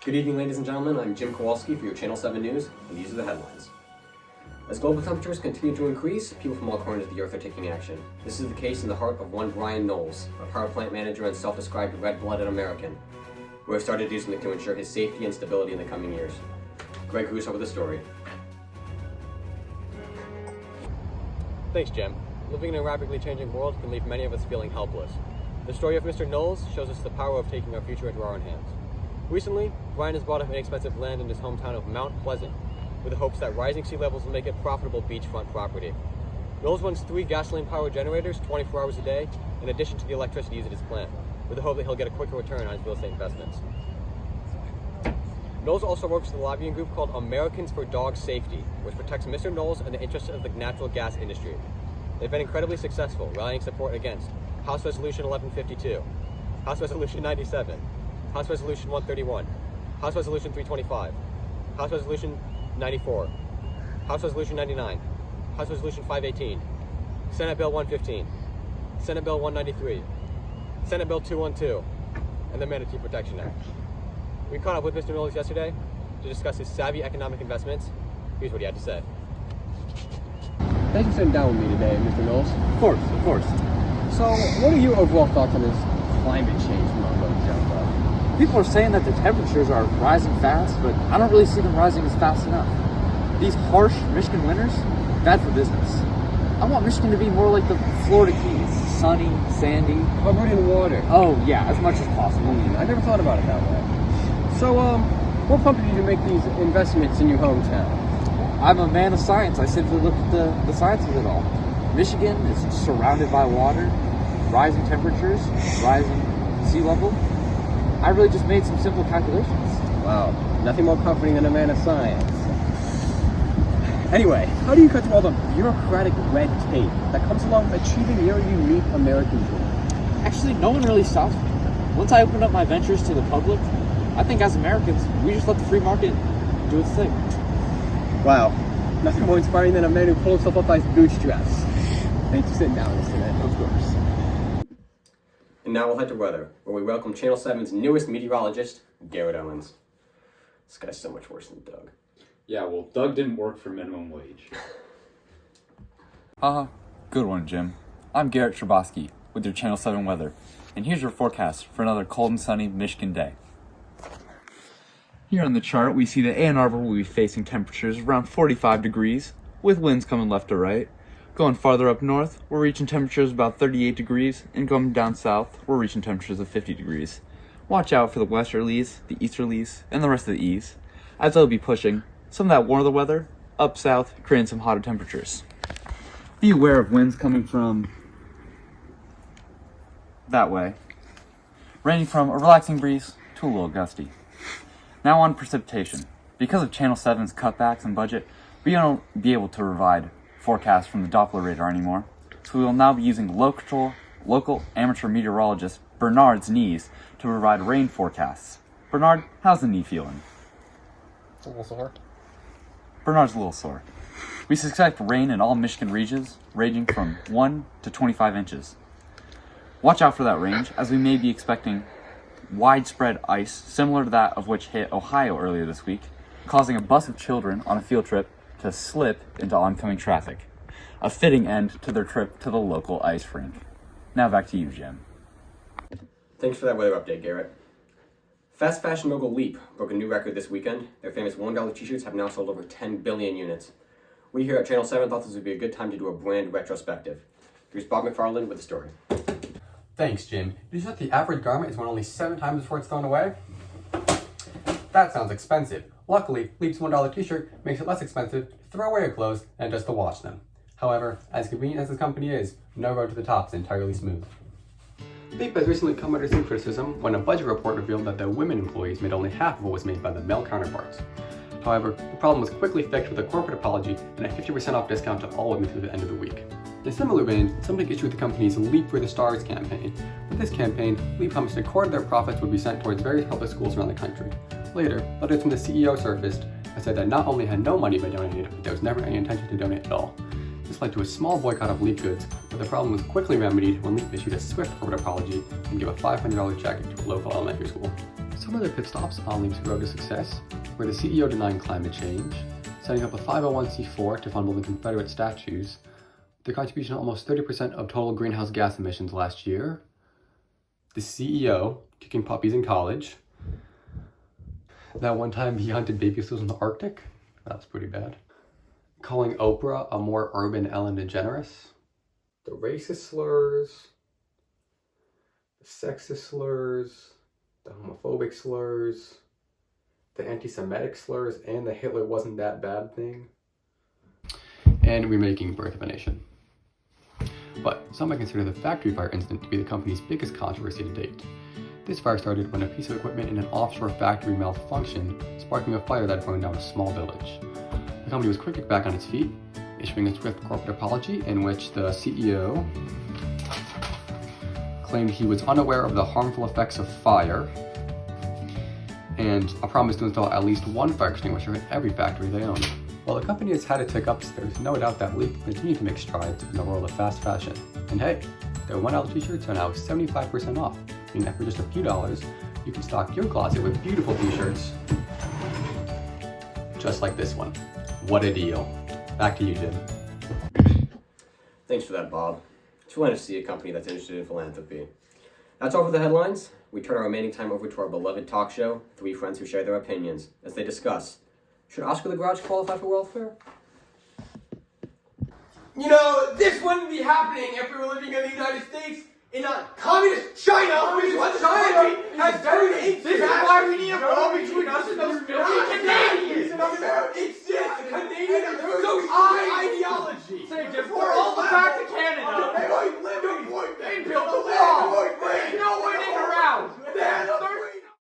Good evening, ladies and gentlemen. I'm Jim Kowalski for your Channel 7 News, and these are the headlines. As global temperatures continue to increase, people from all corners of the earth are taking action. This is the case in the heart of one Brian Knowles, a power plant manager and self-described red-blooded American, who has started to do something to ensure his safety and stability in the coming years. Greg Russo with the story. Thanks, Jim. Living in a rapidly changing world can leave many of us feeling helpless. The story of Mr. Knowles shows us the power of taking our future into our own hands. Recently, Brian has bought up inexpensive land in his hometown of Mount Pleasant, with the hopes that rising sea levels will make it profitable beachfront property. Knowles runs 3 gasoline-powered generators 24 hours a day, in addition to the electricity used at his plant, with the hope that he'll get a quicker return on his real estate investments. Knowles also works with a lobbying group called Americans for Dog Safety, which protects Mr. Knowles and the interests of the natural gas industry. They've been incredibly successful, rallying support against House Resolution 1152, House Resolution 97, House Resolution 131, House Resolution 325, House Resolution 94, House Resolution 99, House Resolution 518, Senate Bill 115, Senate Bill 193, Senate Bill 212, and the Manatee Protection Act. We caught up with Mr. Knowles yesterday to discuss his savvy economic investments. Here's what he had to say. Thanks for sitting down with me today, Mr. Knowles. Of course. So, what are your overall thoughts on this climate change phenomenon? People are saying that the temperatures are rising fast, but I don't really see them rising as fast enough. These harsh Michigan winters, bad for business. I want Michigan to be more like the Florida Keys, sunny, sandy. Covered in water. Oh yeah, as much as possible. I never thought about it that way. So, what prompted you to make these investments in your hometown? I'm a man of science. I simply looked at the science of it all. Michigan is surrounded by water, rising temperatures, rising sea level. I really just made some simple calculations. Wow, nothing more comforting than a man of science. Anyway, how do you cut through all the bureaucratic red tape that comes along with achieving your unique American dream? Actually, no one really stops me. Once I opened up my ventures to the public, I think as Americans, we just let the free market do its thing. Wow, nothing more inspiring than a man who pulled himself up by his bootstraps. Thanks for sitting down with us today. Of course. And now we'll head to weather, where we welcome Channel 7's newest meteorologist, Garrett Owens. This guy's so much worse than Doug. Yeah, well, Doug didn't work for minimum wage. Good one, Jim. I'm Garrett Trabosky with your Channel 7 weather, and here's your forecast for another cold and sunny Michigan day. Here on the chart, we see that Ann Arbor will be facing temperatures around 45 degrees, with winds coming left to right. Going farther up north, we're reaching temperatures about 38 degrees, and going down south, we're reaching temperatures of 50 degrees. Watch out for the westerlies, the easterlies, and the rest of the east, as they'll be pushing some of that warmer weather up south, creating some hotter temperatures. Be aware of winds coming from that way, ranging from a relaxing breeze to a little gusty. Now on precipitation. Because of Channel 7's cutbacks and budget, we won't be able to provide forecasts from the Doppler radar anymore, so we will now be using local amateur meteorologist Bernard's knees to provide rain forecasts. Bernard, how's the knee feeling? It's a little sore. Bernard's a little sore. We suspect rain in all Michigan regions, ranging from 1 to 25 inches. Watch out for that range, as we may be expecting widespread ice, similar to that of which hit Ohio earlier this week, causing a bus of children on a field trip to slip into oncoming traffic. A fitting end to their trip to the local ice rink. Now back to you, Jim. Thanks for that weather update, Garrett. Fast fashion mogul Leap broke a new record this weekend. Their famous $1 t-shirts have now sold over 10 billion units. We here at Channel 7 thought this would be a good time to do a brand retrospective. Here's Bob McFarland with the story. Thanks, Jim. Did you know that the average garment is worn only 7 times before it's thrown away? That sounds expensive. Luckily, Leap's $1 t-shirt makes it less expensive to throw away your clothes than just to wash them. However, as convenient as this company is, no road to the top is entirely smooth. Leap has recently come under some criticism when a budget report revealed that the women employees made only half of what was made by the male counterparts. However, the problem was quickly fixed with a corporate apology and a 50% off discount to all women through the end of the week. In a similar vein, some took issue with the company's Leap for the Stars campaign. With this campaign, Leap promised a quarter of their profits would be sent towards various public schools around the country. Later, letters from the CEO surfaced that said that not only had no money been donated, but there was never any intention to donate at all. This led to a small boycott of Leap goods, but the problem was quickly remedied when Leap issued a swift corporate apology and gave a $500 check to a local elementary school. Some of their pit stops on Leap's road to success were the CEO denying climate change, setting up a 501c4 to fund building Confederate statues, their contribution to almost 30% of total greenhouse gas emissions last year, the CEO kicking puppies in college, that one time he hunted baby seals in the Arctic, that was pretty bad, calling Oprah a more urban Ellen DeGeneres, the racist slurs, the sexist slurs, the homophobic slurs, the anti-Semitic slurs, and the Hitler wasn't that bad thing, and remaking Birth of a Nation. But some might consider the factory fire incident to be the company's biggest controversy to date. This fire started when a piece of equipment in an offshore factory malfunctioned, sparking a fire that burned down a small village. The company was quick to get back on its feet, issuing a swift corporate apology in which the CEO claimed he was unaware of the harmful effects of fire, and a promise to install at least one fire extinguisher in every factory they own. While the company has had its hiccups, there's no doubt that Leap will continue to make strides in the world of fast fashion. And hey, their $1 t-shirts are now 75% off, meaning that for just a few dollars, you can stock your closet with beautiful t-shirts, just like this one. What a deal. Back to you, Jim. Thanks for that, Bob. Just wanted to see a company that's interested in philanthropy. That's all for the headlines. We turn our remaining time over to our beloved talk show, three friends who share their opinions as they discuss: should Oscar the Grouch qualify for welfare? You know, this wouldn't be happening if we were living in the United States in a communist China, which is what China has 38